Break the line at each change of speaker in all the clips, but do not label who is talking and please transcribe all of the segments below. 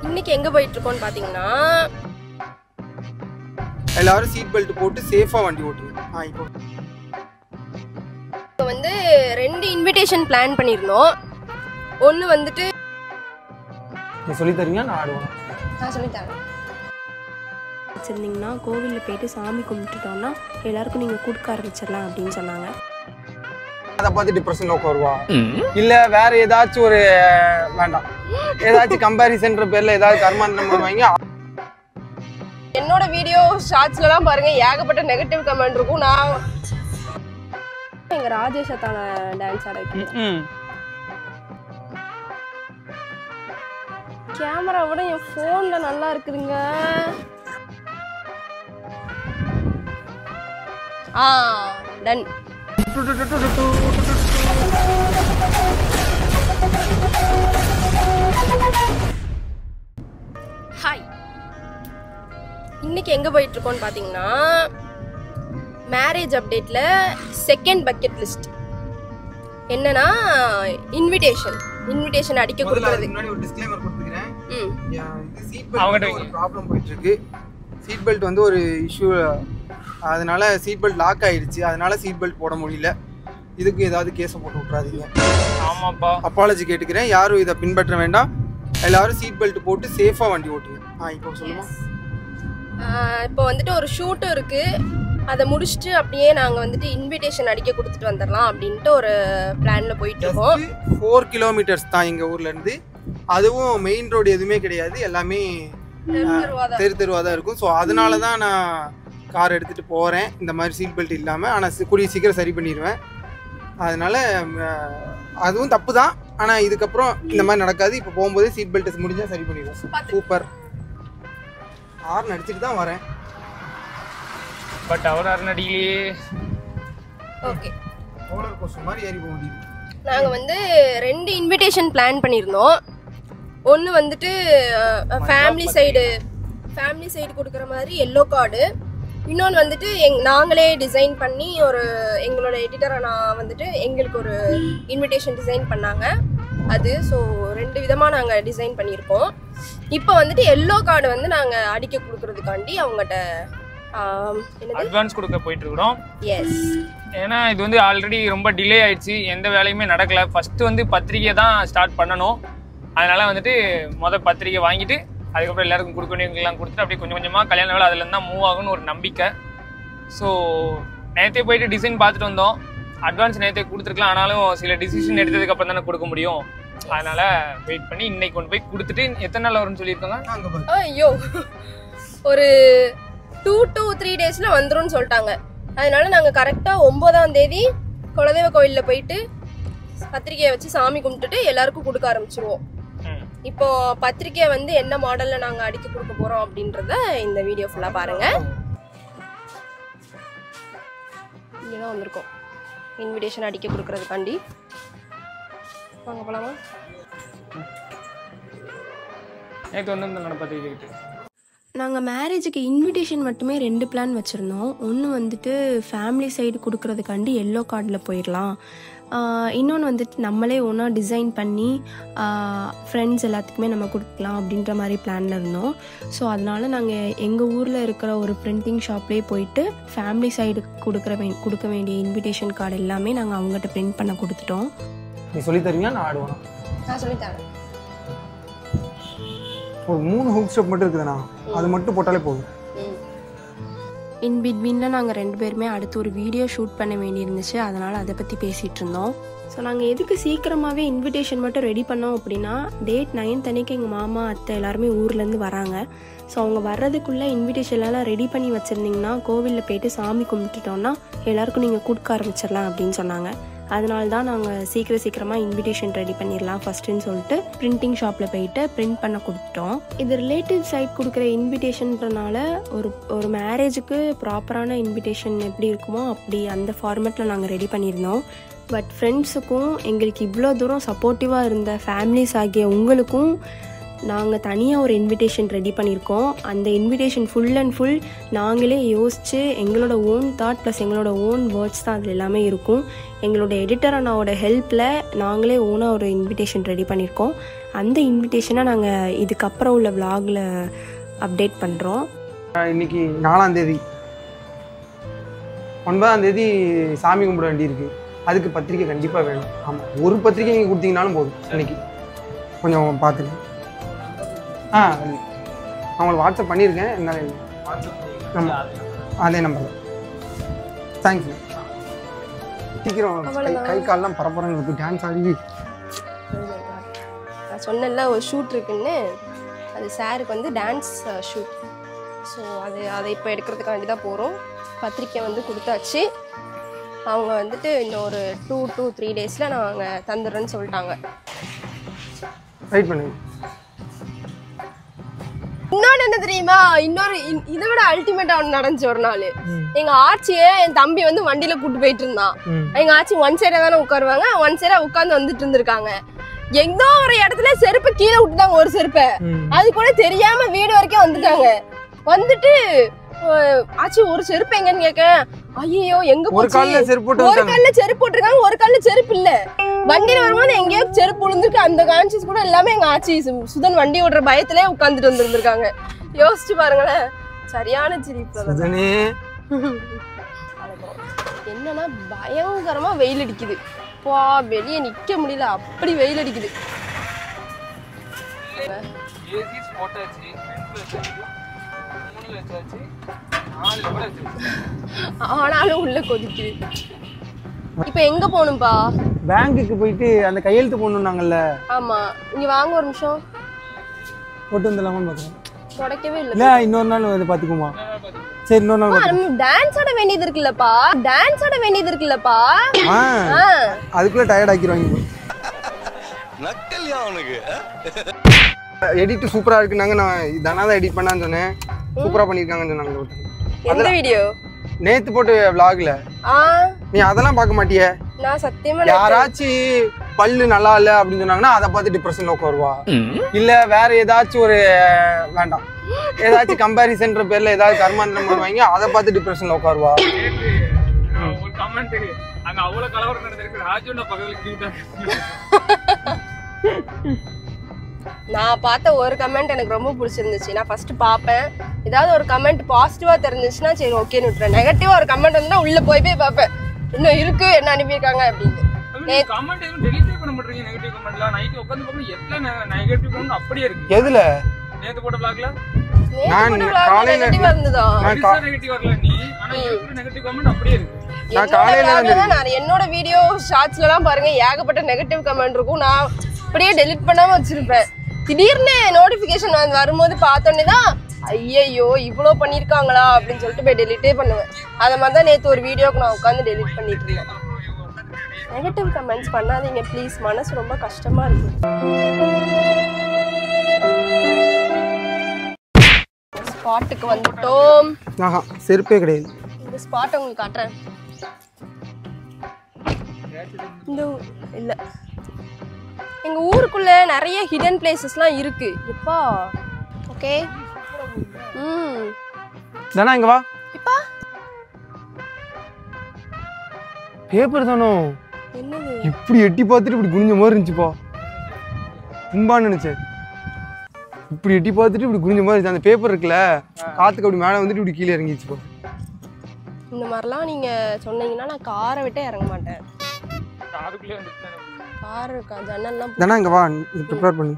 இன்னைக்கு எங்க போயிட்டு இருக்கோம்னு பாத்தீங்கன்னா
எல்லாரும் சீட் பெல்ட் போட்டு சேஃபா வண்டி ஓட்டுங்க.
இப்போ வந்து 2 இன்விடேஷன் பிளான் பண்ணிருந்தோம். ஒன்னு வந்துட்டு
நீ சொல்லி தரீங்க, நான் ஆடுவேன்.
நான் சொல்லி தரேன்.
வச்சிருந்தீங்கன்னா கோவிலில் போயிட்டு சாமி கும்பிட்டுட்டோம்னா எல்லாருக்கும் நீங்கள் கொடுக்க ஆரம்பிச்சிடலாம் அப்படின்னு சொன்னாங்க.
அதை பார்த்து டிப்ரெஷன் நோக்க வருவா இல்ல வேற ஏதாச்சும் ஒரு வேண்டாம், ஏதாச்சும் கம்பேரிசன்ற பேர்ல ஏதாவது கர்மாந்திரம் பண்ணுவாங்க.
என்னோட வீடியோ ஷார்ட்ஸ்லாம் பாருங்க, ஏகப்பட்ட நெகட்டிவ் கமெண்ட் இருக்கும். நான் எங்க ராஜேஷ் அத்தான டான்ஸ் ஆட வைக்கிறேன். கேமரா விட என் போன்ல நல்லா இருக்குதுங்க. டன். ஹாய், இன்னைக்கு எங்க போயிட்டு இருக்கோம்னு பாத்தீங்கன்னா மேரேஜ் அப்டேட்ல செகண்ட் பக்கெட் லிஸ்ட் என்னன்னா இன்விடேஷன் அடிக்க கொடுக்கிறது.
முன்னாடி ஒரு டிஸ்க்ளைமர் கொடுத்துக்கிறேன். சீட் பெல்ட் ஒரு ப்ராப்ளம் போயிட்டு இருக்கு. சீட் பெல்ட் வந்து ஒரு இஷ்யூ, அதனால சீட் பெல்ட் லாக் ஆயிடுச்சு. அதனால சீட் பெல்ட் போட முடியல. இதுக்கு ஏதாவது கேஸை போட்டு விட்றாதீங்க. ஆமாப்பா, அப்பாலஜி கேட்டுக்கிறேன். யாரும் இதை பின்பற்ற வேண்டாம். எல்லாரும் சீட் பெல்ட் போட்டு சேஃபா வண்டி ஓட்டுங்க. இப்போ சொல்லுமா.
இப்போ வந்துட்டு ஒரு ஷூட்டும் இருக்கு, அதை முடிச்சுட்டு அப்படியே நாங்கள் வந்துட்டு இன்விடேஷன் அடிக்க கொடுத்துட்டு வந்துடலாம் அப்படின்ட்டு ஒரு பிளான்ல போயிட்டு இருக்கோம்.
4 கிலோமீட்டர்ஸ் தான் எங்கள் ஊர்ல இருந்து. அதுவும் மெயின் ரோடு எதுவுமே கிடையாது, எல்லாமே தெருவா தான் இருக்கும். ஸோ அதனால தான் நான் கார் எடுத்துட்டு போகிறேன் இந்த மாதிரி சீட் பெல்ட் இல்லாமல். ஆனால் கூடிய சீக்கிரம் சரி பண்ணிடுவேன். அதனால அதுவும் தப்பு தான், ஆனால் இதுக்கப்புறம் இந்த மாதிரி நடக்காது. இப்போ போகும்போதே சீட் பெல்ட் முடிஞ்சால் சரி பண்ணிடுவேன். சூப்பர். ஹார்ன் அடிச்சுட்டு தான் வரேன்.
பட் அவர் அருணடியிலே
ஓகே
ரோலர் கோஸ்டர் மாதிரி ஏறி போக முடியும்.
நாங்கள் வந்து 2 இன்விடேஷன் பிளான் பண்ணியிருந்தோம். ஒன்று வந்துட்டு ஃபேமிலி சைடு கொடுக்குற மாதிரி எல்லோ கார்டு. இன்னொன்று வந்துட்டு நாங்களே டிசைன் பண்ணி எங்களோட எடிட்டரை நான் வந்துட்டு எங்களுக்கு ஒரு இன்விடேஷன் டிசைன் பண்ணாங்க அது. ஸோ 2 விதமாக நாங்கள் டிசைன் பண்ணியிருக்கோம். இப்போ வந்துட்டு எல்லோ கார்டு வந்து நாங்கள் அடிக்க கொடுக்கறதுக்காண்டி அவங்ககிட்ட
அட்வான்ஸ் கொடுக்க போயிட்டு இருக்கிறோம்.
எஸ்,
ஏன்னா இது வந்து ஆல்ரெடி ரொம்ப டிலே ஆயிடுச்சு, எந்த வேலையுமே நடக்கல. ஃபர்ஸ்ட் வந்து பத்திரிக்கை தான் ஸ்டார்ட் பண்ணணும். அதனால வந்துட்டு பத்திரிக்கை வாங்கிட்டு அதுக்கப்புறம் எல்லாருக்கும் கொடுக்க வேண்டியவங்கெல்லாம் கொடுத்துட்டு அப்படியே கொஞ்சம் கொஞ்சமாக கல்யாண வேலை அதில் தான் மூவ் ஆகும்னு ஒரு நம்பிக்கை. ஸோ நேற்றே போயிட்டு டிசைன் பார்த்துட்டு வந்தோம். அட்வான்ஸ் நேற்றே கொடுத்துருக்கலாம், ஆனாலும் சில டிசிஷன் எடுத்ததுக்கு அப்புறம் தானே கொடுக்க முடியும். அதனால வெயிட் பண்ணி இன்னைக்கு கொண்டு போய் கொடுத்துட்டு எத்தனை நாள் வரும்னு சொல்லியிருக்காங்க.
ஐயோ, ஒரு 2 to 3 டேஸ்ல வந்துரும்னு சொல்லிட்டாங்க. அதனால நாங்கள் கரெக்டாக 9ஆம் தேதி குலதெய்வ கோயிலில் போயிட்டு பத்திரிக்கையை வச்சு சாமி கும்பிட்டுட்டு எல்லாருக்கும் கொடுக்க ஆரம்பிச்சிருவோம். இப்போ பத்திரிக்கையை வந்து என்ன மாடல்ல நாங்கள் அடிக்க கொடுக்க போறோம் அப்படின்றத இந்த வீடியோ ஃபுல்லாக பாருங்க. இங்கே தான் வந்திருக்கோம் இன்விடேஷன் அடிக்க கொடுக்கறதுக்காண்டி. வாங்க போலாமா.
நேற்று வந்து பத்திரிக்கை
நாங்கள் மேரேஜுக்கு இன்விடேஷன் மட்டுமே 2 பிளான் வச்சுருந்தோம். ஒன்று வந்துட்டு ஃபேமிலி சைடு கொடுக்கறதுக்காண்டி எல்லோ கார்டில் போயிடலாம். இன்னொன்று வந்துட்டு நம்மளே ஒன்றா டிசைன் பண்ணி ஃப்ரெண்ட்ஸ் எல்லாத்துக்குமே நம்ம கொடுக்கலாம் அப்படின்ற மாதிரி பிளானில் இருந்தோம். ஸோ அதனால் நாங்கள் எங்கள் ஊரில் இருக்கிற ஒரு பிரிண்டிங் ஷாப்லேயே போயிட்டு ஃபேமிலி சைடு கொடுக்க வேண்டிய இன்விடேஷன் கார்டு எல்லாமே நாங்கள் அவங்ககிட்ட பிரிண்ட் பண்ண கொடுத்துட்டோம்.
நீ சொல்லி தரீங்க, நான் ஆடுவேன்.
நான் சொல்லி தரேன்.
ஒரு 3 ஹூக் ஸ்டெப் மட்டும் இருக்குதுண்ணா, அது மட்டும் போட்டாலே போதும்.
இன் பிட்வீனில் நாங்கள் 2 பேருமே அடுத்து ஒரு வீடியோ ஷூட் பண்ண வேண்டியிருந்துச்சு. அதனால் அதை பற்றி பேசிகிட்டு இருந்தோம். ஸோ நாங்கள் எதுக்கு சீக்கிரமாகவே இன்விடேஷன் மட்டும் ரெடி பண்ணோம் அப்படின்னா, டேட் 9 அன்னைக்கு எங்கள் மாமா அத்தை எல்லாருமே ஊர்லேருந்து வராங்க. ஸோ அவங்க வர்றதுக்குள்ளே இன்விடேஷன்லாம் ரெடி பண்ணி வச்சுருந்தீங்கன்னா கோவிலில் போயிட்டு சாமி கும்பிட்டுட்டோன்னா எல்லாருக்கும் நீங்கள் கொடுக்க ஆரம்பிச்சிடலாம் அப்படின்னு சொன்னாங்க. அதனால தான் நாங்கள் சீக்கிரமாக இன்விடேஷன் ரெடி பண்ணிடலாம் ஃபஸ்ட்டுன்னு சொல்லிட்டு பிரிண்டிங் ஷாப்பில் போயிட்டு பிரிண்ட் பண்ண கொடுத்துட்டோம். இது ரிலேட்டிவ் சைட் கொடுக்குற இன்விடேஷன்றனால ஒரு மேரேஜுக்கு ப்ராப்பரான இன்விடேஷன் எப்படி இருக்குமோ அப்படி அந்த ஃபார்மேட்டில் நாங்கள் ரெடி பண்ணியிருந்தோம். பட் ஃப்ரெண்ட்ஸுக்கும் எங்களுக்கு இவ்வளோ தூரம் சப்போர்ட்டிவாக இருந்த ஃபேமிலிஸ் ஆகிய உங்களுக்கும் நாங்கள் தனியாக ஒரு இன்விடேஷன் ரெடி பண்ணியிருக்கோம். அந்த இன்விடேஷன் ஃபுல் அண்ட் ஃபுல் நாங்களே யோசித்து எங்களோட ஓன் தாட் ப்ளஸ் எங்களோட ஓன் வேர்ட்ஸ் தான் அதில் எல்லாமே இருக்கும். எங்களோட எடிட்டர் அண்ணாவோட ஹெல்ப்பில் நாங்களே ஓனாக ஒரு இன்விடேஷன் ரெடி பண்ணியிருக்கோம். அந்த இன்விடேஷனை நாங்கள் இதுக்கப்புறம் உள்ள vlogல அப்டேட் பண்ணுறோம்.
இன்னைக்கு 4ஆம் தேதி, 9ஆம் தேதி சாமி கும்பிட வேண்டியிருக்கு. அதுக்கு பத்திரிக்கை கண்டிப்பாக வேணும். ஆமாம், ஒரு பத்திரிக்கை நீங்கள் கொடுத்தீங்கனாலும் போதும். இன்னைக்கு கொஞ்சம் பார்த்துங்க. அவங்களுக்கு வாட்ஸ்அப் பண்ணியிருக்கேன். என்னால் ஆமாம், அதே நம்பர். தேங்க்யூ. சீக்கிரம் கை காலெலாம் பரப்புறாங்க. இப்போ டான்ஸ் ஆடி
நான் சொன்னேன்ல ஒரு ஷூட் இருக்குன்னு, அது சாருக்கு வந்து டான்ஸ் ஷூட். ஸோ அதை இப்போ எடுக்கிறதுக்காண்டி தான் போகிறோம். பத்திரிக்கை வந்து கொடுத்தாச்சு. அவங்க வந்துட்டு இன்னொரு 2 to 3 டேஸில் நாங்கள் தந்துடுறேன்னு சொல்லிட்டாங்க.
வெயிட் பண்ணுங்க.
இன்னொன்று என்ன தெரியுமா, இதை விட அல்டிமேட்டா ஒன்று நடந்துச்சு. ஒரு நாள் எங்க ஆச்சியை என் தம்பி வந்து வண்டியில கூட்டு போயிட்டு இருந்தான். எங்க ஆச்சி ஒன் சைடா தானே உட்காருவாங்க, ஒன் சைடா உட்கார்ந்து வந்துட்டு இருந்திருக்காங்க. எங்கோ ஒரு இடத்துல செருப்பு கீழே விட்டுட்டாங்க, ஒரு செருப்பை. அது கூட தெரியாம வீடு வரைக்கும் வந்துட்டாங்க. வந்துட்டு ஆச்சி ஒரு செருப்பு எங்கன்னு கேட்க, ஐயோ எங்க போச்சு, ஒரு கால்ல செருப்பு போட்டிருக்காங்க, ஒரு கால்ல செருப்பு இல்ல. வண்டியில வரும்போது எங்கேயோ செருப்பு விழுந்துருக்கு. அந்த கான்சியஸ் கூட எல்லாமே எங்க ஆச்சி சுதன் வண்டி ஓடுற பயத்திலே உட்காந்துட்டு வந்திருந்திருக்காங்க. யோசிச்சு பாருங்களேன், சரியான சிரிப்பு. என்னன்னா பயங்கரமா வெயில் அடிக்குது. வெளியே நிக்க முடியல, அப்படி வெயில் அடிக்குது. ஆனாலும் உள்ள கொதிக்குது. இப்ப எங்க போகணும்பா?
பேங்க்குக்கு போயிட்டு அந்த கையெழுத்து போடணும்னாங்கல்ல.
ஆமா, இங்க வாங்க ஒரு நிமிஷம்.
போட்டு வந்துடலாமான்னு பாக்குறேன்.
தொடக்கவே இல்ல.
இல்ல இன்னொரு நாள் வந்து பாத்துக்குமா? சரி, இன்னொரு நாள்.
நம்ம டான்ஸ் ஆட வேண்டியது இருக்குல்லப்பா, டான்ஸ் ஆட வேண்டியது இருக்குல்லப்பா.
அதுக்குள்ள டயர்ட் ஆக்கிடுவாங்க. நக்கல்யா அவனுக்கு. எடிட் சூப்பரா இருக்குனாங்க. நான் தானே எடிட் பண்ணான்னு சொன்னேன். சூப்பரா பண்ணிருக்காங்கன்னு சொன்னாங்க.
எந்த வீடியோ?
நேத்து போட்டு vlogல. நீ அதெல்லாம் பார்க்க மாட்டியே.
நான் சத்தியமா
யாராச்சும் பல்லு நல்லா இல்ல அப்படின்னு சொன்னாங்கன்னா அதை பார்த்து டிப்ரெஷன்ல உட்காருவா. இல்ல வேற ஏதாச்சும் ஒரு வேண்டாம், ஏதாச்சும் கம்பாரிசன்ற பேர்ல ஏதாவது கர்மாந்திரம் பண்ணுவாங்க, அதை பார்த்து டிப்ரெஷன்ல உட்காருவா.
ஒரு கமெண்ட் அங்க அவ்வளவு கலவரம் நடந்திருக்கு. ராஜுண்ணா பக்கத்துல கியூட்டா.
நான் பார்த்த ஒரு கமெண்ட் எனக்கு ரொம்ப பிடிச்சிருந்துச்சு. நான் ஃபர்ஸ்ட் பார்ப்பேன், ஏதாவது ஒரு கமெண்ட் பாசிட்டிவா தெரிஞ்சிச்சுன்னா சரி ஓகேன்னு விட்டுறேன். நெகட்டிவா ஒரு கமெண்ட் வந்தா உள்ள போய் பார்ப்பேன், இன்னும் இருக்கு என்ன அனுப்பியிருக்காங்க அப்படின்னு.
கமெண்ட் எதுவும் டெலீட் பண்ண மாட்டீங்க? நெகட்டிவ் கமெண்ட்லாம் நைட் உட்கார்ந்து பார்க்கணும், எத்தனை நெகட்டிவ் கமெண்ட் அப்படியே இருக்கு.
எதுல?
நேத்து போட்ட vlogல
நான் காலையில
நெகட்டிவா இருந்ததா?
நெகட்டிவ் வரல நீ, ஆனா யூடியூப்ல நெகட்டிவ் கமெண்ட் அப்படியே இருக்கு.
நான் காலையில
நான் என்னோட வீடியோ ஷார்ட்ஸ்ல எல்லாம் பாருங்க, ஏகப்பட்ட நெகட்டிவ் கமெண்ட் இருக்கும். நான் அப்படியே டெலீட் பண்ணாம வச்சிருப்பேன். திடீர்னு நோட்டிபிகேஷன் வரும்போது பார்த்தோன்னே தான் ஐயோ இவ்வளோ பண்ணியிருக்காங்களா அப்படின்னு சொல்லிட்டு போய் டெலிட்டே பண்ணுவேன். அதை மாதிரி தான் நேற்று ஒரு வீடியோக்கு நான் உட்காந்து டெலிட் பண்ணிட்டு இருந்தேன். நெகட்டிவ் கமெண்ட்ஸ் பண்ணாதீங்க ப்ளீஸ், மனசு ரொம்ப கஷ்டமா இருக்கு. ஸ்பாட்டுக்கு வந்துட்டோம்.
செருப்பே கிடையாது.
இந்த ஸ்பாட் உங்களுக்கு காட்டுறேன். இந்த இல்ல, எங்க ஊருக்குள்ள நிறைய ஹிடன் பிளேசஸ்லாம் இருக்கு. எப்பா ஓகே.
தானா இங்க வா.
இப்பா
பேப்பர் தானோ?
என்னது
இப்படி எட்டி பார்த்துட்டு இப்படி குனிஞ்ச மாதிரி இருந்துச்சுப்பா. கும்பான்னு நினைச்சேன். இப்படி எட்டி பார்த்துட்டு இப்படி குனிஞ்ச மாதிரி இருந்துச்சு. அந்த பேப்பர் இருக்குல்ல, காத்துக்கு அப்படி மேலே வந்துட்டு இப்படி கீழே இறங்கிச்சுப்பா.
இந்த மாதிரிலாம் நீங்க சொன்னீங்கன்னா நான் காரை விட்டே இறங்க மாட்டேன். கார் இருக்கா ஜன்னல்லாம்?
தானா இங்க வா, இது ப்ரிப்பேர் பண்ணு.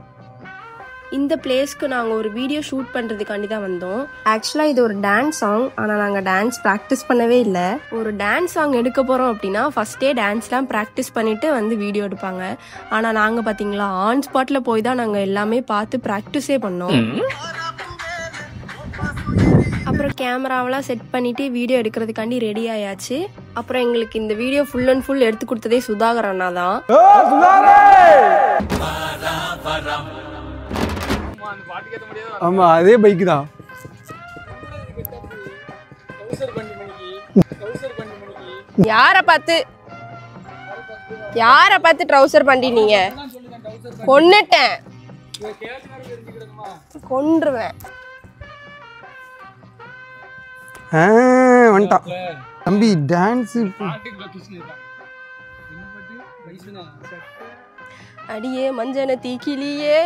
இந்த பிளேஸ்க்கு நாங்கள் ஒரு வீடியோ ஷூட் பண்ணுறதுக்காண்டி தான் வந்தோம். ஆக்சுவலாக இது ஒரு டான்ஸ் சாங், ஆனால் நாங்கள் டான்ஸ் ப்ராக்டிஸ் பண்ணவே இல்லை. ஒரு டான்ஸ் சாங் எடுக்க போகிறோம் அப்படின்னா ஃபஸ்ட்டே டான்ஸ்லாம் ப்ராக்டிஸ் பண்ணிவிட்டு வந்து வீடியோ எடுப்பாங்க. ஆனால் நாங்கள் பார்த்தீங்களா ஆன் ஸ்பாட்டில் போய் தான் நாங்கள் எல்லாமே பார்த்து ப்ராக்டிஸே பண்ணோம். அப்புறம் கேமராவெல்லாம் செட் பண்ணிவிட்டு வீடியோ எடுக்கிறதுக்காண்டி ரெடி ஆயாச்சு. அப்புறம் எங்களுக்கு இந்த வீடியோ ஃபுல் அண்ட் ஃபுல் எடுத்து கொடுத்ததே சுதாகர் அண்ணா தான்.
ஆமா அதே பைக் தான்.
யாரை பார்த்து ட்ரவுசர் பண்ணிட்டீங்க? கொன்னுட்டேன், கொன்றுவேன்.
வந்துட்டான் தம்பி. டான்ஸ்
அடியே மஞ்சன தீக்கிலியே.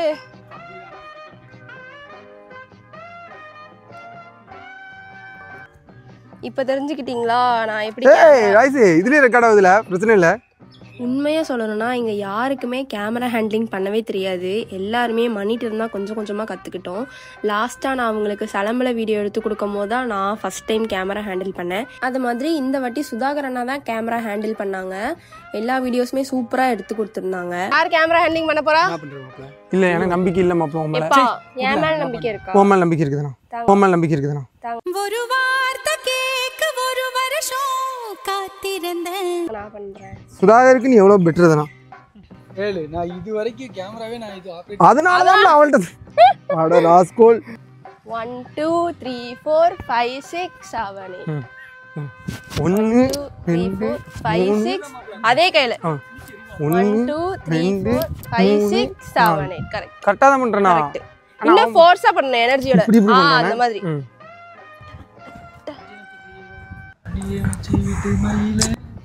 இப்ப தெரிஞ்சுக்கிட்டீங்களா நான் எப்படி?
இதுலயே ரெக்கார்ட் ஆகுதுல, பிரச்சனை இல்லை.
உண்மையாக சொல்லணும்னா இங்கே யாருக்குமே கேமரா ஹேண்ட்லிங் பண்ணவே தெரியாது. எல்லாருமே மணிட்டு இருந்தால் கொஞ்சம் கொஞ்சமாக கற்றுக்கிட்டோம். லாஸ்ட்டாக நான் அவங்களுக்கு சிலம்பல வீடியோ எடுத்து கொடுக்கும் போது தான் நான் ஃபஸ்ட் டைம் கேமரா ஹேண்டில் பண்ணேன். அது மாதிரி இந்த வாட்டி சுதாகர் அண்ணா தான் கேமரா ஹேண்டில் பண்ணாங்க. எல்லா வீடியோஸுமே சூப்பராக எடுத்து கொடுத்துருந்தாங்க.
யார் கேமரா ஹேண்ட்லிங் பண்ண போறா?
இல்லை, எனக்கு நம்பிக்கை இல்லை மாப்பிள்ள. உன் மேல
என் மேல நம்பிக்கை இருக்கா?
உன் மேல நம்பிக்கை இருக்குதுண்ணா. உன் மேல நம்பிக்கை இருக்குதுண்ணா.
ஒரு வார்த்தை கேட்க ஒரு வருஷம் காத்திருந்தேன்.
நான் பண்றேன்.
சுதாகருக்கு நீ எவ்வளோ பெட்டர் தானா?
நான் இது வரைக்கும் கேமராவே நான் இது ஆப்ரேட்
அதனால தான் அவள்கிட்ட அட ராஸ்கோல்.
1 2 3 4 5 6 7 8
1
2 3 4 5 6 அதே கையில 1 2 3 4 5 6 7 8 கரெக்ட்.
கரெக்டா தான் பண்றேனா?
இன்னும் ஃபோர்ஸா பண்ணு எனர்ஜியோட. அந்த மாதிரி.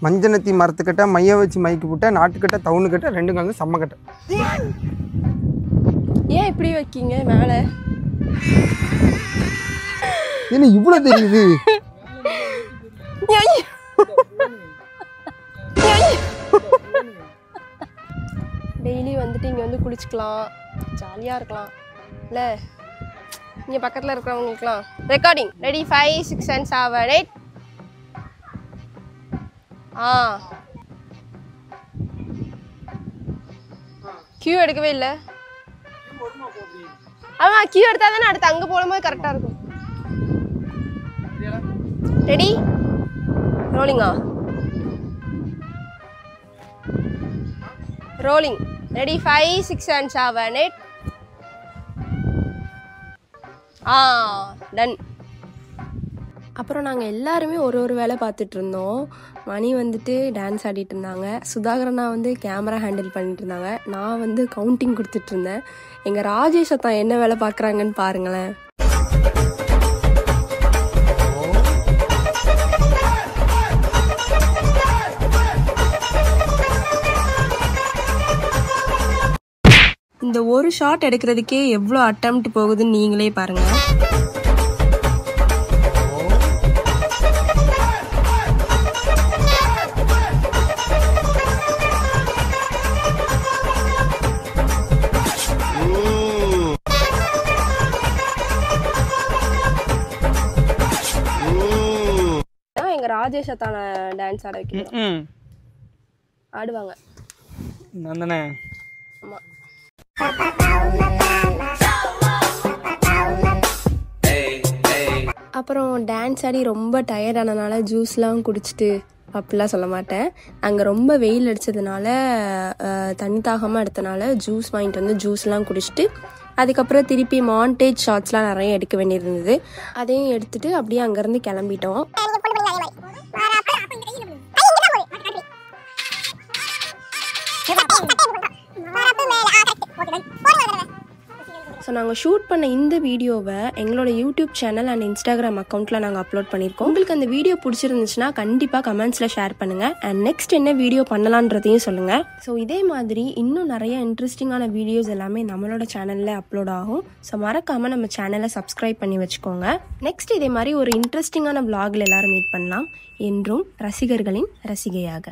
மஞ்சனத்தி மரத்துக்கிட்ட மைய வச்சு மைக்கு போட்ட, நாட்டுக்கிட்ட டவுனு கிட்ட ரெண்டு கலந்து செம்ம கட்ட.
ஏன் இப்படி வைக்கீங்க மேல?
என்ன இவ்வளவு தெரியுது?
டெய்லி வந்துட்டு இங்க வந்து குளிச்சுக்கலாம், ஜாலியா இருக்கலாம் இல்ல? இங்க பக்கத்துல இருக்கிறவங்களுக்குலாம் ரெக்கார்டிங். Ready 5 6 and 7 8. கியூ எடுக்கவே இல்லை. ஆமா, கியூ எடுத்தா தானே அடுத்து அங்க போகும்போது கரெக்டா இருக்கும். ரெடி ரோலிங்கா? ரோலிங். Ready 5 6 and 7 8. டன்.
அப்புறம் நாங்கள் எல்லாருமே ஒரு வேலை பார்த்துட்டு இருந்தோம். மணி வந்துட்டு டான்ஸ் ஆடிட்டு இருந்தாங்க, சுதாகரனா வந்து கேமரா ஹேண்டில் பண்ணிட்டு இருந்தாங்க, நான் வந்து கவுண்டிங் கொடுத்துட்டு இருந்தேன். எங்கள் ராஜேஷ் தான் என்ன வேலை பார்க்குறாங்கன்னு பாருங்களேன். இந்த ஒரு ஷாட் எடுக்கிறதுக்கே எவ்வளோ அட்டெம்ப்ட் போகுதுன்னு நீங்களே பாருங்கள். ராஜேஷ் தான டான்ஸ் ஆட வைக்கணும். ஆடுவாங்க.
நான் தானே.
ஆமா. அப்புறம் டான்ஸ் ஆடி ரொம்ப டயர்டானனால ஜூஸ்லாம் குடிச்சிட்டு அப்படிலாம் சொல்ல மாட்டேன். அங்கே ரொம்ப வெயில் அடித்ததுனால தண்ணி தாகமாக எடுத்தனால ஜூஸ் வாங்கிட்டு வந்து ஜூஸ்லாம் குடிச்சிட்டு அதுக்கப்புறம் திருப்பி மாண்டேஜ் ஷாட்ஸ்லாம் நிறைய எடுக்க வேண்டியிருந்தது. அதையும் எடுத்துட்டு அப்படியே அங்கேருந்து கிளம்பிட்டோம். ஸோ நாங்கள் ஷூட் பண்ண இந்த வீடியோவை எங்களோட யூடியூப் சேனல் அண்ட் இன்ஸ்டாகிராம் அக்கௌண்ட்டில் நாங்கள் அப்லோட் பண்ணியிருக்கோம். உங்களுக்கு அந்த வீடியோ பிடிச்சிருந்துச்சுன்னா கண்டிப்பாக கமெண்ட்ஸில் ஷேர் பண்ணுங்கள். அண்ட் நெக்ஸ்ட் என்ன வீடியோ பண்ணலான்றதையும் சொல்லுங்கள். ஸோ இதே மாதிரி இன்னும் நிறைய இன்ட்ரெஸ்டிங்கான வீடியோஸ் எல்லாமே நம்மளோட சேனலில் அப்லோட் ஆகும். ஸோ மறக்காமல் நம்ம சேனலை சப்ஸ்கிரைப் பண்ணி வச்சுக்கோங்க. நெக்ஸ்ட் இதே மாதிரி ஒரு இன்ட்ரெஸ்டிங்கான vlogல எல்லாரும் மீட் பண்ணலாம். என்றும் ரசிகர்களின் ரசிகையாக.